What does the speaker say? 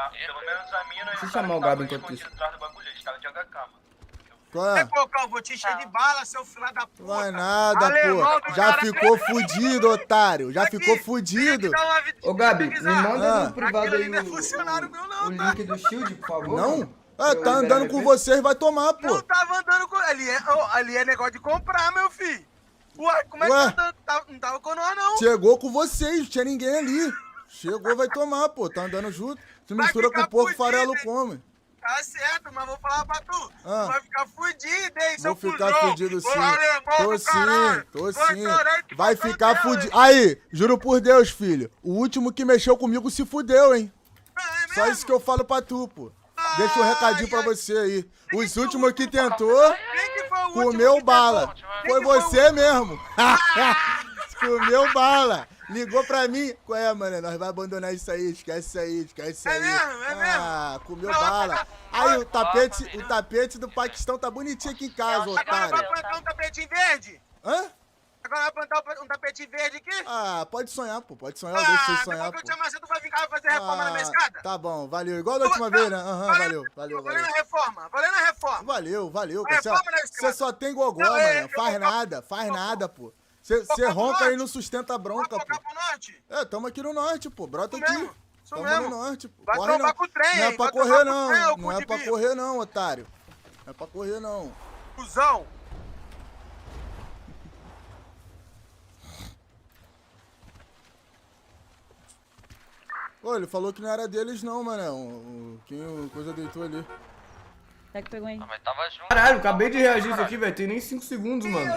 Pelo menos a mina... Deixa eu chamar o Gabi enquanto isso. atrás do bagulho, eles estavam de HK, mano. Qual é? Cocão, vou te encher de bala, seu filho da puta. Vai nada, Alemão pô. do Já cara. ficou fudido, otário. Já Aqui, ficou fudido. Ô, Gabi, me manda no privado Aquilo aí ali não é funcionário meu, não, o tá? link do Shield, por favor. Não? Pra Ah, eu tá liberar andando com RP. vocês, vai tomar, pô. Não tava andando com... Ali é negócio de comprar, meu filho. Ué, como é que Ué? tá andando? Não tava com nós, não. Chegou com vocês, não tinha ninguém ali. Chegou, vai tomar, pô. Tá andando junto. Se Vai mistura com ficar o porco, fudido, farelo hein? come. Tá certo, mas vou falar pra tu. Ah. Tu vai ficar fudido, hein, seu Vou ficar cuzão. fudido Ô, sim. alemão Tô do sim, caralho. tô Vou sim. chorar e te Vai botar ficar no fudido. teu, Aí, juro por Deus, filho. O último que mexeu comigo se fudeu, hein? É Só mesmo? isso que eu falo pra tu, pô. Deixa um recadinho pra você aí. Os foi o últimos que último? tentou, Quem que foi o último comeu que bala. tentou? Foi Quem que o você mesmo. Comeu bala. Ligou pra mim. Qual é, mano? Nós vamos abandonar isso aí. Esquece isso aí, esquece isso É aí. mesmo? É mesmo? Ah, comeu Não, bala. Aí o tapete do Paquistão tá bonitinho aqui em casa, Agora vai otário. plantar um tapete verde? Hã? Agora vai plantar um tapete verde aqui? Ah, pode sonhar, pô. Pode sonhar. Eu deixo vocês sonhar, depois que eu pô. te amassar, tu vai ficar fazer reforma na minha escada? Tá bom, valeu. Igual da última vez, né? Aham, valeu, valeu, Valendo valeu. a reforma, valendo a reforma. Valeu, valeu. É, Você vamos na escada. só tem gogó, Não, mano. eu Faz vou- nada, faz nada, pô. Você Focar pro ronca norte? e não sustenta a Vai bronca, focar pô. pro norte? É, tamo aqui no norte, pô. Brota Isso aqui. mesmo, isso Tamo mesmo. no norte, pô. Vai Corre trombar não. com o trem, Não é hein? pra Vai correr, trombar com não. o trem, ô Não é cu pra de correr, não, otário. Não é pra correr, não. Cusão. Ô, ele falou que não era deles, não, mano. Quem coisa deitou ali. Tá que pegou aí. Mas tava junto. Caralho, acabei de reagir isso aqui, velho. Tem nem 5 segundos, mano.